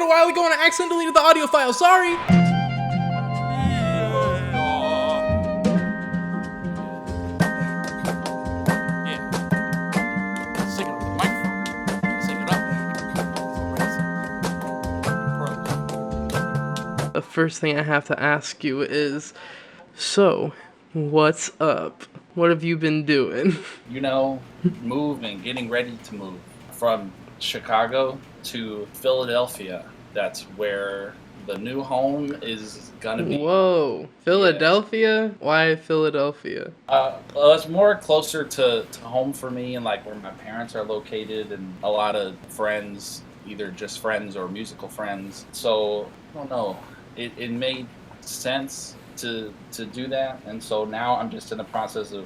a while ago and I accidentally deleted the audio file. Sorry. Sing it up the microphone. Sing it up. The first thing I have to ask you is, so, what's up? What have you been doing? You know, moving, getting ready to move from Chicago to Philadelphia. That's where the new home is gonna be. Whoa, Philadelphia? Why Philadelphia? Well, it's more closer to home for me and like where my parents are located and a lot of friends, either just friends or musical friends. So I don't know. It made sense to do that, and so now I'm just in the process of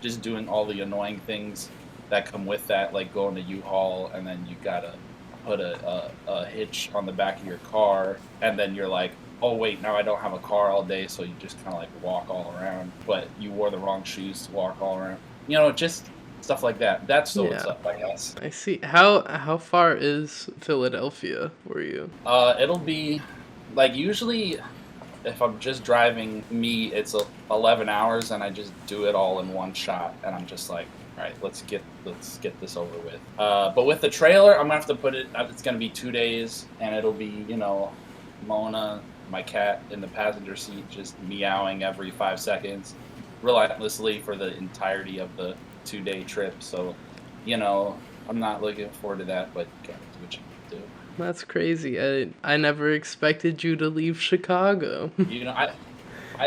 just doing all the annoying things that come with that, like going to U-Haul and then you gotta put a hitch on the back of your car, and then you're like, oh wait, now I don't have a car all day, so you just kind of like walk all around, but you wore the wrong shoes to walk all around. You know, just stuff like that. That's what's up, I guess. I see. How far is Philadelphia for you? It'll be like usually if I'm just driving me, it's 11 hours, and I just do it all in one shot, and I'm just like, all right, let's get this over with. But with the trailer, I'm gonna have to put it. It's gonna be 2 days, and it'll be, you know, Mona, my cat, in the passenger seat, just meowing every 5 seconds, relentlessly for the entirety of the 2-day trip. So, you know, I'm not looking forward to that, but you gotta do what you do. That's crazy. I never expected you to leave Chicago. You know, I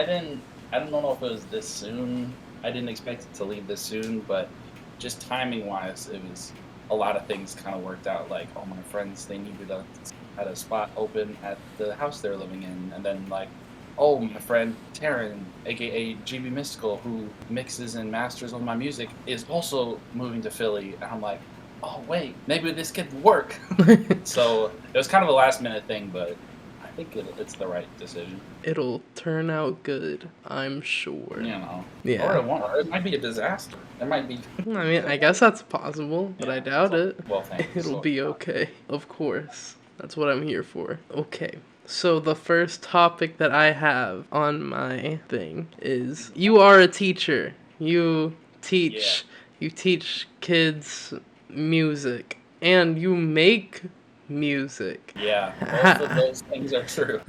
don't know if it was this soon. I didn't expect it to leave this soon, but just timing wise, it was a lot of things kind of worked out. Like, all my friends, they had a spot open at the house they're living in, and then like, oh, my friend Taryn, aka GB Mystical, who mixes and masters all my music, is also moving to Philly, and I'm like, oh wait, maybe this could work. So it was kind of a last minute thing, but I think it's the right decision. It'll turn out good, I'm sure. You know. Yeah. Or it won't. It might be a disaster. It might be. I mean, I guess that's possible, but Yeah, I doubt it. Well, thanks. It'll be okay. Of course. That's what I'm here for. Okay. So the first topic that I have on my thing is, you are a teacher. You teach kids music, and you make music. Yeah, both of those things are true.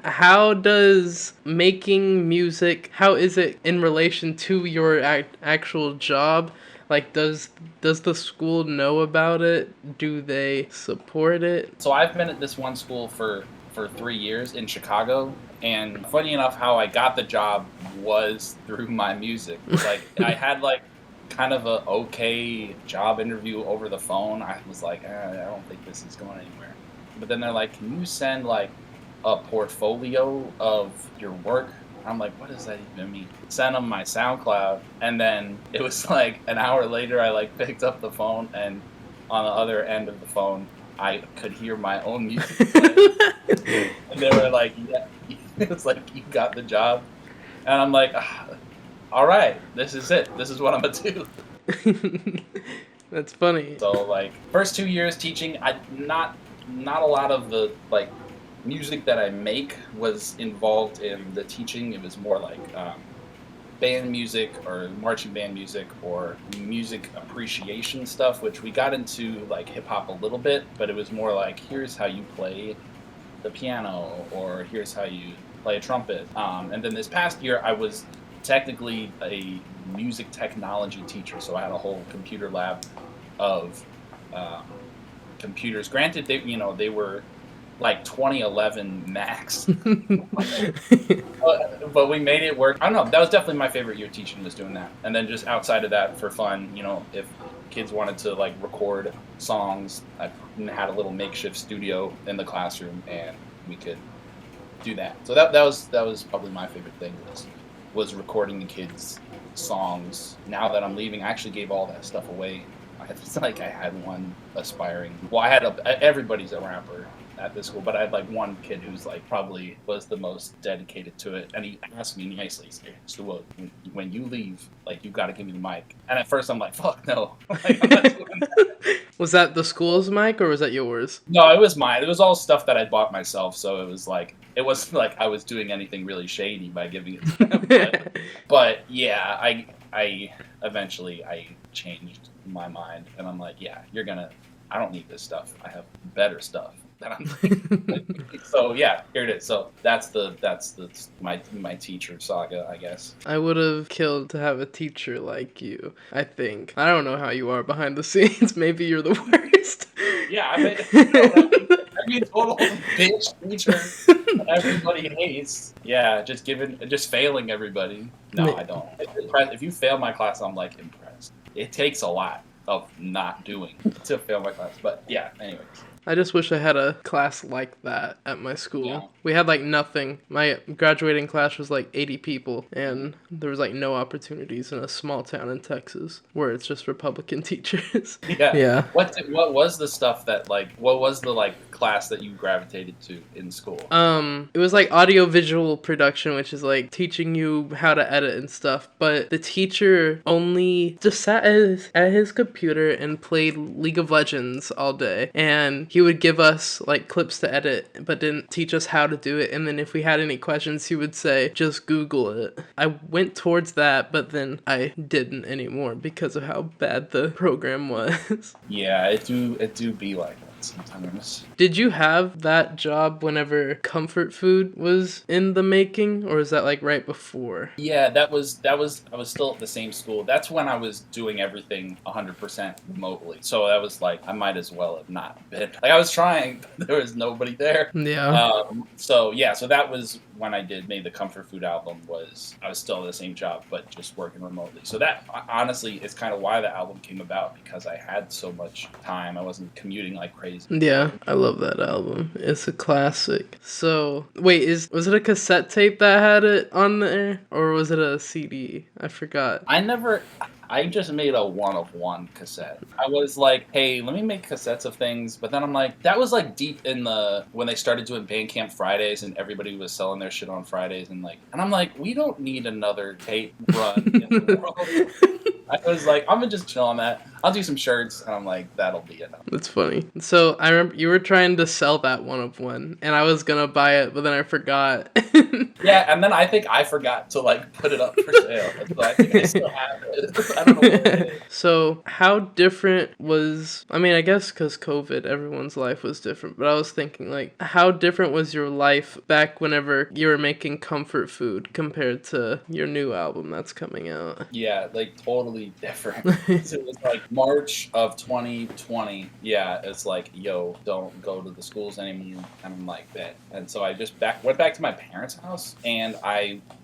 How does making music, how is it in relation to your actual job? Like, does the school know about it? Do they support it? So I've been at this one school for 3 years in Chicago, and funny enough, how I got the job was through my music. Like, I had like kind of a okay job interview over the phone. I was like, I don't think this is going anywhere. But then they're like, can you send like a portfolio of your work? I'm like, what does that even mean? Send them my SoundCloud, and then it was like an hour later, I like picked up the phone, and on the other end of the phone, I could hear my own music playing. And they were like, yeah, it's like, you got the job. And I'm like, all right, this is it. This is what I'm gonna do. That's funny. So like, first 2 years teaching, not a lot of the like music that I make was involved in the teaching. It was more like band music or marching band music or music appreciation stuff, which we got into like hip hop a little bit, but it was more like, here's how you play the piano, or here's how you play a trumpet. And then this past year, I was technically a music technology teacher, so I had a whole computer lab of computers. Granted, they were like 2011 Macs, but we made it work. I don't know. That was definitely my favorite year teaching, was doing that. And then just outside of that, for fun, you know, if kids wanted to like record songs, I had a little makeshift studio in the classroom, and we could do that. So that was probably my favorite thing, was recording the kids' songs. Now that I'm leaving, I actually gave all that stuff away. I had one aspiring. Well, everybody's a rapper at this school, but I had like one kid who's like probably was the most dedicated to it, and he asked me nicely, he's like, so when you leave, like, you got to give me the mic. And at first I'm like, fuck no. Like, I'm not doing that. Was that the school's mic or was that yours? No, it was mine. It was all stuff that I bought myself, so it wasn't like I was doing anything really shady by giving it to them. But yeah, I eventually I changed my mind, and I'm like, yeah, I don't need this stuff. I have better stuff that I'm doing. So yeah, here it is. So that's my teacher saga, I guess. I would have killed to have a teacher like you, I think. I don't know how you are behind the scenes. Maybe you're the worst. Yeah, I mean, total bitch teacher that everybody hates. Yeah, just failing everybody. No, I don't. If you fail my class, I'm like impressed. It takes a lot of not doing to fail my class. But yeah, anyways. I just wish I had a class like that at my school. Yeah. We had like nothing. My graduating class was like 80 people, and there was like no opportunities in a small town in Texas where it's just Republican teachers. Yeah. Yeah. What was the stuff that what was the class that you gravitated to in school? It was like audio-visual production, which is like teaching you how to edit and stuff. But the teacher only just sat at his computer and played League of Legends all day, and he would give us like clips to edit, but didn't teach us how to do it. And then if we had any questions, he would say, just Google it. I went towards that, but then I didn't anymore because of how bad the program was. Yeah, it do be like that sometimes. Did you have that job whenever comfort food was in the making, or is that like right before? Yeah, that was I was still at the same school. That's when I was doing everything 100% remotely. So that was like, I might as well have not been. Like, I was trying, but there was nobody there. Yeah. So that was when I made the comfort food album. I was still at the same job, but just working remotely. So that honestly is kind of why the album came about, because I had so much time. I wasn't commuting like crazy. Yeah, I love that album. It's a classic. So, wait, was it a cassette tape that had it on there? Or was it a CD? I forgot. I just made a 1-of-1 cassette. I was like, hey, let me make cassettes of things. But then I'm like, that was like deep in when they started doing Bandcamp Fridays and everybody was selling their shit on Fridays. And I'm like, we don't need another tape run in the world. I was like, I'm gonna just chill on that. I'll do some shirts, and I'm like, that'll be enough. That's funny. So I remember you were trying to sell that 1-of-1, and I was gonna buy it, but then I forgot. Yeah, and then I think I forgot to put it up for sale. So I think I still have it. I don't know what it is. So how different was? I mean, I guess because COVID, everyone's life was different. But I was thinking, how different was your life back whenever you were making comfort food compared to your new album that's coming out? Yeah, totally different. It was March of 2020. Yeah, it's yo, don't go to the schools anymore. And I'm like, bet. And so I just went back to my parents' house, and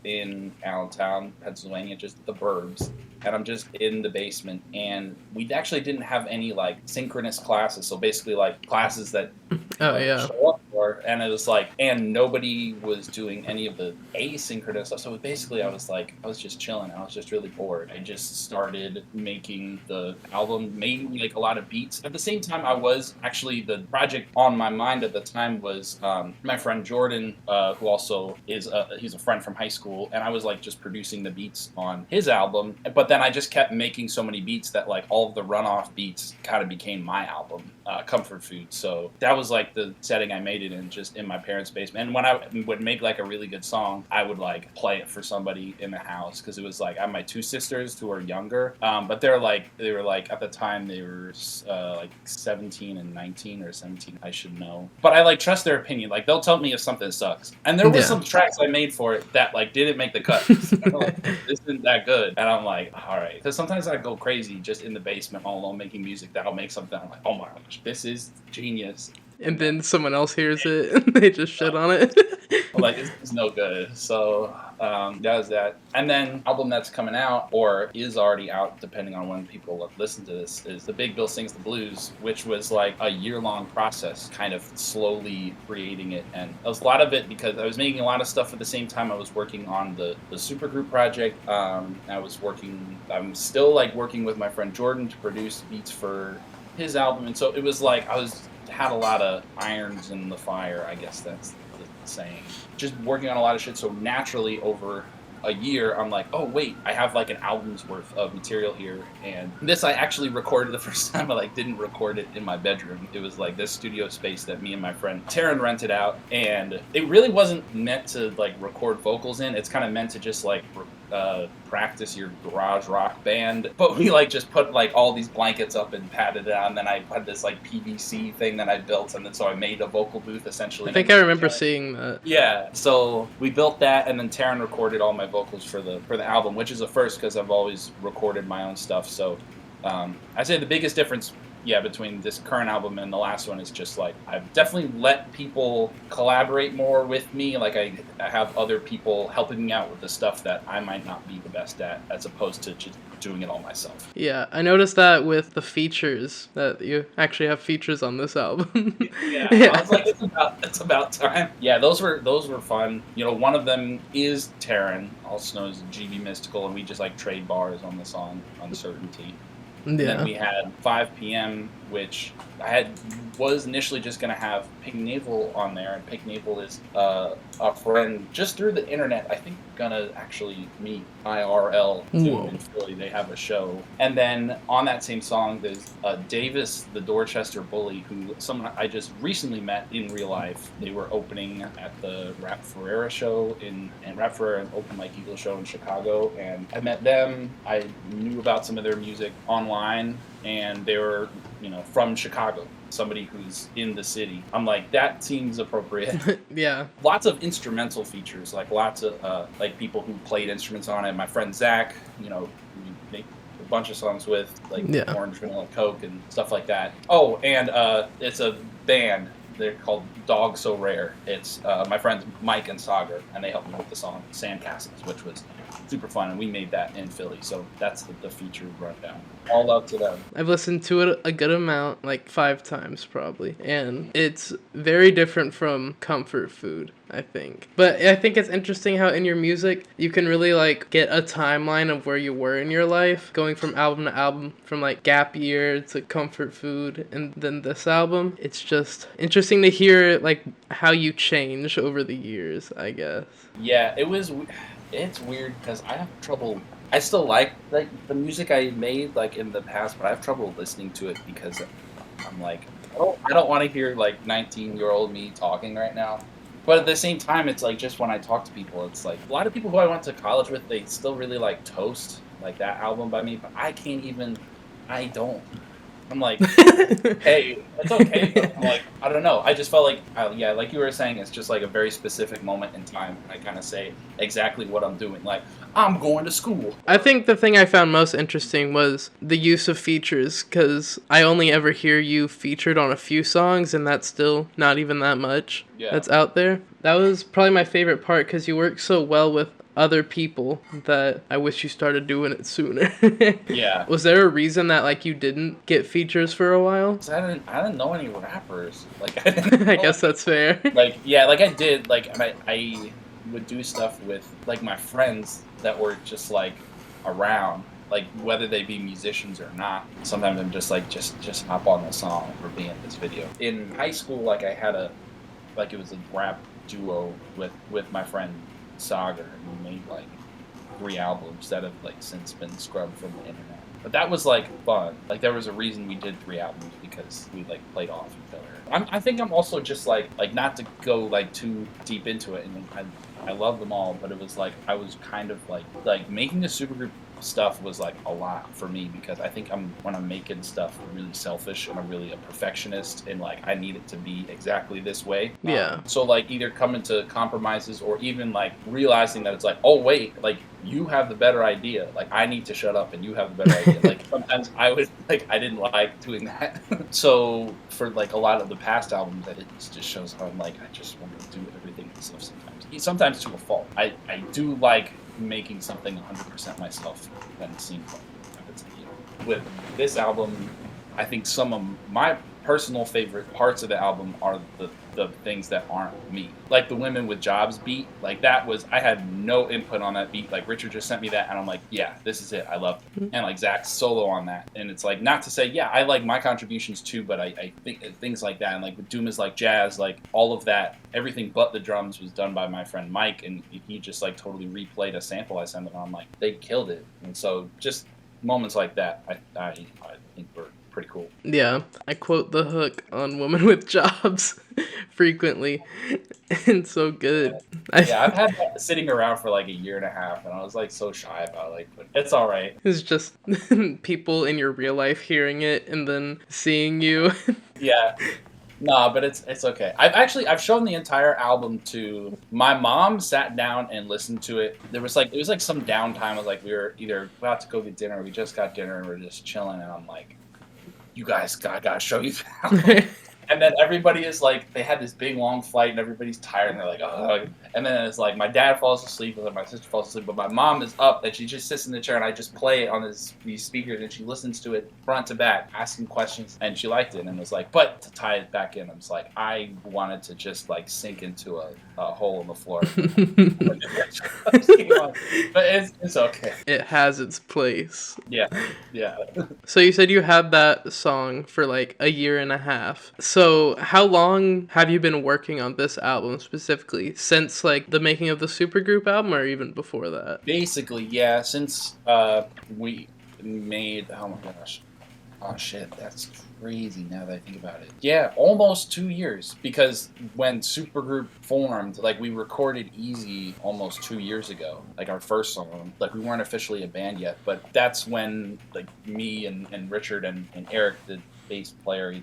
in Allentown, Pennsylvania, just the burbs. And I'm just in the basement, and we actually didn't have any synchronous classes. So basically classes that show up for, and it was and nobody was doing any of the asynchronous stuff. So basically I was just chilling. I was just really bored. I just started making the album, made a lot of beats. At the same time, I was actually, the project on my mind at the time was my friend Jordan, who also is he's a friend from high school, and I was just producing the beats on his album. But then I just kept making so many beats that all of the runoff beats kind of became my album, Comfort Food. So that was the setting I made it in, just in my parents' basement. And when I would make a really good song, I would play it for somebody in the house, because it was I have my two sisters who are younger, but they were at the time they were 17 and 19 or 17, I should know. But I trust their opinion. They'll tell me if something sucks. And there were some tracks I made for it that didn't make the cut. This isn't that good. And I'm like, all right. Because sometimes I go crazy just in the basement all alone making music that I'll make something. I'm like, oh my gosh, this is genius. And then someone else hears it and they just shit on it. This is no good. So that was that. And then album that's coming out, or is already out depending on when people listen to this, is The Big Bill Sings the Blues, which was a year-long process, kind of slowly creating it. And it was a lot of it because I was making a lot of stuff at the same time I was working on the supergroup project. I'm still working with my friend Jordan to produce beats for his album. And so it was I was had a lot of irons in the fire, I guess that's the saying. Just working on a lot of shit, so naturally over a year, I'm like, oh wait, I have like an album's worth of material here, and this I actually recorded the first time. I like didn't record it in my bedroom. It was like this studio space that me and my friend Taryn rented out, and it really wasn't meant to like record vocals in. It's kind of meant to just like practice your garage rock band, but we like just put like all these blankets up and padded it on, and then I had this like PVC thing that I built, and then so I made a vocal booth essentially. I think I remember seeing that. Yeah, so we built that, and then Taryn recorded all my vocals for the album, which is a first because I've always recorded my own stuff. So I'd say the biggest difference, between this current album and the last one is just like I've definitely let people collaborate more with me. Like I have other people helping me out with the stuff that I might not be the best at, as opposed to just doing it all myself. Yeah, I noticed that with the features, that you actually have features on this album. Yeah, I was like, it's about time. Yeah, those were fun. One of them is Taryn, also known as GB Mystical, and we just like trade bars on the song Uncertainty. And then we had 5 p.m., which I was initially just going to have Pink Navel on there, and Pink Navel is a friend just through the internet. I think gonna actually meet IRL too in Philly. They have a show. And then on that same song, there's Davis, the Dorchester bully, who someone I just recently met in real life. They were opening at the Rap Ferreira show and Rap Ferreira and Open Mike Eagle show in Chicago, and I met them. I knew about some of their music online, and they were, from Chicago, somebody who's in the city. I'm like, that seems appropriate. Yeah. Lots of instrumental features, like lots of like people who played instruments on it. My friend Zach, we make a bunch of songs with, like Orange Vanilla Coke and stuff like that. Oh, and it's a band. They're called Dog So Rare. It's my friends Mike and Sagar, and they helped me with the song Sandcastles, which was super fun, and we made that in Philly. So that's the feature rundown. All up to them. I've listened to it a good amount, like 5 times probably, and it's very different from Comfort Food, I think. But I think it's interesting how in your music you can really like get a timeline of where you were in your life, going from album to album, from like Gap Year to Comfort Food, and then this album. It's just interesting to hear like how you change over the years, I guess. Yeah, it's weird because I have trouble. I still like the music I made like in the past, but I have trouble listening to it because I'm like, I don't want to hear like 19-year-old me talking right now. But at the same time, it's like just when I talk to people, it's like a lot of people who I went to college with, they still really like Toast, like that album by me, but I don't. I'm like, hey, it's okay. But I'm like, I don't know. I just felt like, like you were saying, it's just like a very specific moment in time. I kind of say exactly what I'm doing. Like, I'm going to school. I think the thing I found most interesting was the use of features, because I only ever hear you featured on a few songs, and that's still not even that much that's out there. That was probably my favorite part, because you work so well with other people that I wish you started doing it sooner. Yeah. Was there a reason that like you didn't get features for a while? I didn't know any rappers. Like I guess that's fair. Like I did. Like I would do stuff with like my friends that were just like around, like whether they be musicians or not. Sometimes I'm just like just hop on the song or be in this video. In high school, like I had it was a rap duo with my friend Sagar, and we made like 3 albums that have like since been scrubbed from the internet. But that was like fun. Like there was a reason we did 3 albums, because we like played off each other. I think I'm also just like not to go like too deep into it, and I love them all, but it was like I was kind of like making the supergroup stuff was like a lot for me, because I think when I'm making stuff, I'm really selfish and I'm really a perfectionist, and like I need it to be exactly this way. Yeah. So like either coming to compromises or even like realizing that it's like, oh wait, like you have the better idea. Like I need to shut up and you have the better idea. Like sometimes I didn't like doing that. So for like a lot of the past albums, that it just shows how I'm like, I just want to do everything myself sometimes to a fault. I do like making something 100% myself when it seems like with this album. I think some of my personal favorite parts of the album are the things that aren't me. Like the Women with Jobs beat, like that was, I had no input on that beat. Like Richard just sent me that and I'm like, yeah, this is it. I love it. And like Zach's solo on that. And it's like, not to say, yeah, I like my contributions too, but I think things like that. And like with Doom is Like Jazz, like all of that, everything but the drums was done by my friend Mike. And he just like totally replayed a sample I sent him. And I'm like, they killed it. And so just moments like that, I think were pretty cool. Yeah, I quote the hook on Women with Jobs frequently. It's so good. Yeah, I've had that sitting around for like a year and a half, and I was like so shy about like, but it's all right. It's just people in your real life hearing it and then seeing you. Yeah. No, but it's okay. I've shown the entire album to my mom. Sat down and listened to it. It was like some downtime. It was like we were either about to go get dinner, or we just got dinner, and we're just chilling. And I'm like, you guys, I gotta show you the album. And then everybody is like, they had this big long flight and everybody's tired and they're like, oh. And then it's like, my dad falls asleep and my sister falls asleep, but my mom is up and she just sits in the chair and I just play it on these speakers and she listens to it front to back, asking questions, and she liked it and was like, but to tie it back in, I was like, I wanted to just like sink into a hole in the floor. But it's okay. It has its place. Yeah. So you said you had that song for like a year and a half. So how long have you been working on this album specifically? Since like the making of the Supergroup album or even before that? Basically, yeah, since we made, oh my gosh. Oh shit, that's crazy now that I think about it. Yeah, almost 2 years, because when Supergroup formed, like we recorded Easy almost 2 years ago, like our first song. Like we weren't officially a band yet, but that's when like me and Richard and Eric, the bass player,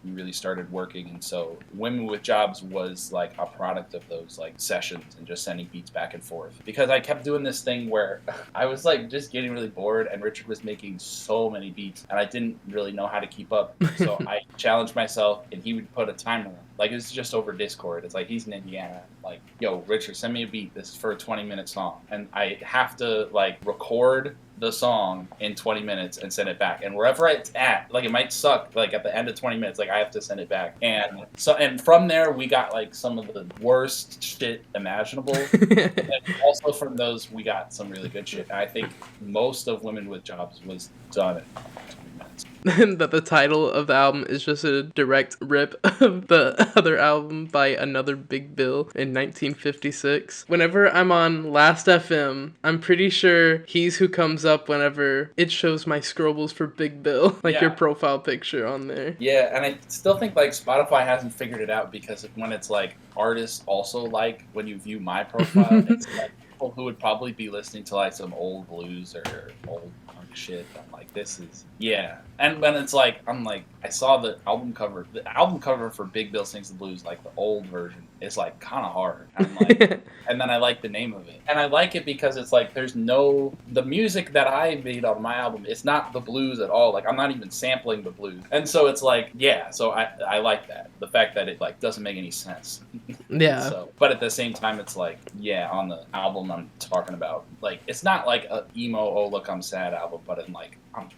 we really started working. And so Women with Jobs was like a product of those like sessions and just sending beats back and forth, because I kept doing this thing where I was like just getting really bored and Richard was making so many beats and I didn't really know how to keep up. So I challenged myself and he would put a timer on. Like, it's just over Discord. It's like, he's in Indiana. Like, yo, Richard, send me a beat. This is for a 20-minute song. And I have to, like, record the song in 20 minutes and send it back. And wherever it's at, like, it might suck, like, at the end of 20 minutes, like, I have to send it back. And so, and from there, we got, like, some of the worst shit imaginable. And also from those, we got some really good shit. And I think most of Women with Jobs was done in 20 minutes. That the title of the album is just a direct rip of the other album by Another Big Bill in 1956. Whenever I'm on Last FM, I'm pretty sure he's who comes up whenever it shows my scrobbles for Big Bill, like your profile picture on there. Yeah, and I still think like Spotify hasn't figured it out, because when it's like artists also, like when you view my profile, it's like people who would probably be listening to like some old blues or old punk shit. I'm like, this is, yeah. And when it's like, I'm like, I saw the album cover for Big Bill Sings the Blues, like the old version, is like kind of hard. And I'm like, and then I like the name of it. And I like it because it's like, the music that I made on my album, it's not the blues at all. Like, I'm not even sampling the blues. And so it's like, yeah, so I like that. The fact that it like doesn't make any sense. Yeah. So, but at the same time, it's like, yeah, on the album I'm talking about, like, it's not like a emo, oh look, I'm sad album, but I'm like,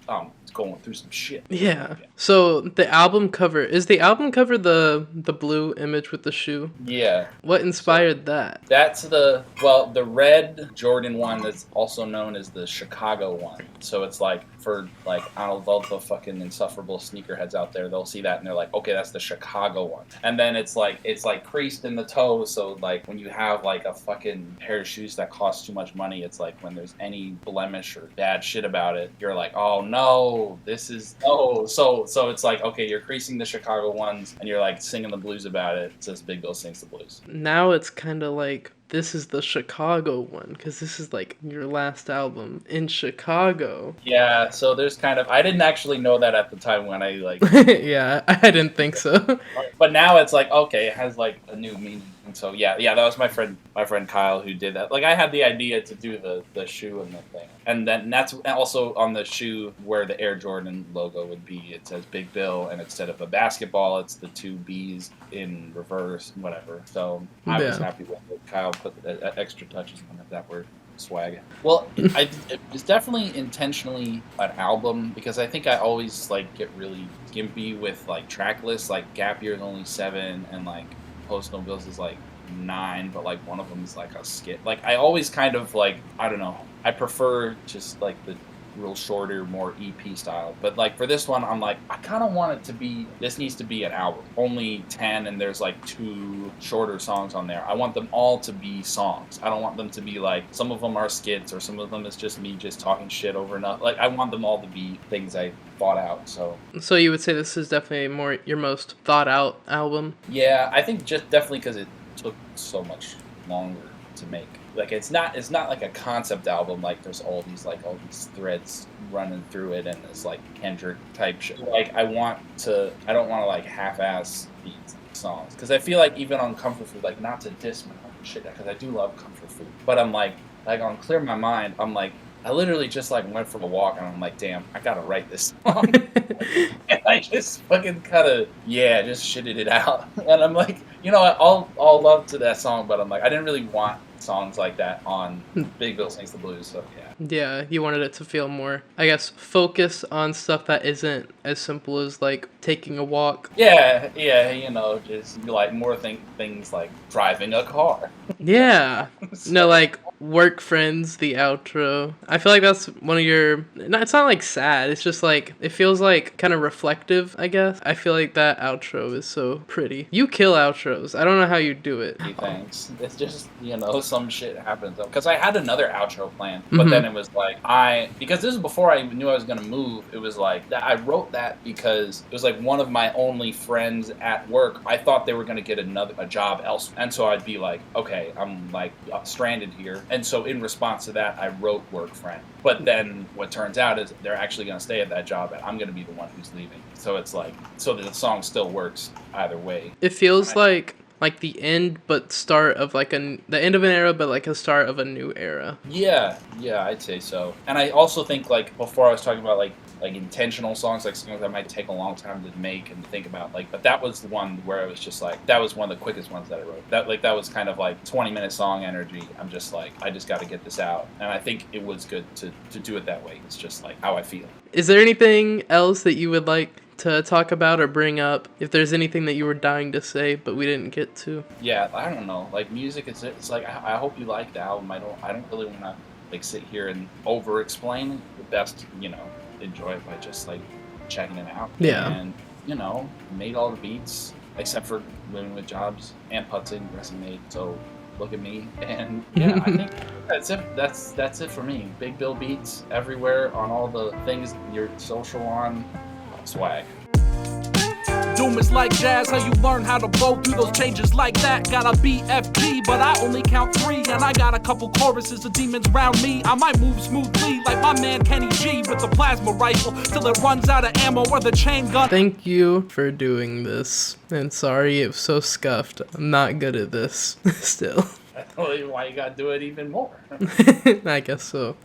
I'm going through some shit. Yeah. So the album cover, is the album cover the blue image with the shoe? Yeah. What inspired that? That's the red Jordan one that's also known as the Chicago one. So it's like, for like, I don't know, all the fucking insufferable sneakerheads out there, they'll see that and they're like, okay, that's the Chicago one. And then it's like creased in the toe, so like when you have like a fucking pair of shoes that cost too much money, it's like when there's any blemish or bad shit about it, you're like, oh no, this is, oh, so it's like, okay, you're creasing the Chicago ones and you're like singing the blues about it. It says Big Bill Sings the Blues. Now it's kind of like, this is the Chicago one, because this is like your last album in Chicago. Yeah, so there's kind of, I didn't actually know that at the time when I like yeah, I didn't think so. But now it's like, okay, it has like a new meaning. And so yeah, that was my friend Kyle who did that. Like, I had the idea to do the shoe and the thing. And then that's also on the shoe where the Air Jordan logo would be. It says Big Bill, and instead of a basketball, it's the two B's in reverse, whatever. So I was happy with it. Kyle put the extra touches on it that were swag. Well, it's definitely intentionally an album because I think I always like get really gimpy with like track lists. Like Gap Year is only 7, and like Post No Bills is like 9, but like one of them is like a skit. Like I always kind of like, I don't know. I prefer just like the real shorter, more EP style. But like for this one, I'm like, I kind of want it to be, this needs to be an album. Only 10, and there's like 2 shorter songs on there. I want them all to be songs. I don't want them to be like, some of them are skits, or some of them is just me just talking shit over and up. Like I want them all to be things I thought out. So you would say this is definitely more your most thought out album? Yeah, I think just definitely because it took so much longer to make. Like it's not like a concept album. Like there's all these threads running through it, and it's like Kendrick type shit. Like I don't want to like half-ass these songs because I feel like even on Comfort Food, like not to diss my shit because I do love Comfort Food, but I'm like on Clear My Mind, I'm like, I literally just like went for a walk and I'm like, damn, I gotta write this song. And I just fucking just shitted it out. And I'm like, you know, all love to that song, but I'm like, I didn't really want songs like that on Big Bill Sings the Blues, so yeah. Yeah, you wanted it to feel more, I guess, focused on stuff that isn't as simple as like taking a walk. Yeah, you know, just like more things like driving a car. Yeah. No, like Work Friends, the outro. I feel like that's one of your, it's not like sad, it's just like, it feels like kind of reflective, I guess. I feel like that outro is so pretty. You kill outros. I don't know how you do it. Thanks. It's just, you know, some shit happens. Because I had another outro plan, but then it was like, because this is before I knew I was going to move, it was like, I wrote that because it was like one of my only friends at work, I thought they were going to get a job elsewhere. And so I'd be like, okay, I'm like stranded here. And so in response to that, I wrote Work Friend. But then what turns out is they're actually going to stay at that job, and I'm going to be the one who's leaving. So it's like, so the song still works either way. It feels like the end but start of like the end of an era, but like a start of a new era. Yeah, I'd say so. And I also think like before I was talking about like intentional songs, like songs that might take a long time to make and think about, like, but that was the one where it was just like, that was one of the quickest ones that I wrote. That was kind of like 20-minute song energy. I'm just like, I just got to get this out. And I think it was good to do it that way. It's just like how I feel. Is there anything else that you would like to talk about or bring up, if there's anything that you were dying to say but we didn't get to? Yeah, I don't know, like music, it's like, I hope you like the album. I don't really want to like sit here and over explain. The best, you know, enjoy it by just like checking it out. Yeah. And you know, made all the beats except for Living with Jobs and Putzing, rest made. So look at me. And yeah, I think that's it. That's it for me. Big Bill beats everywhere on all the things you're social on. Swag. Doom is like jazz, how you learn how to roll through those changes like that. Got a BFG, but I only count 3, and I got a couple choruses of demons round me. I might move smoothly like my man Kenny G with the plasma rifle till it runs out of ammo or the chain gun. Thank you for doing this, and sorry it was so scuffed. I'm not good at this still. I don't know why you gotta do it even more. I guess so.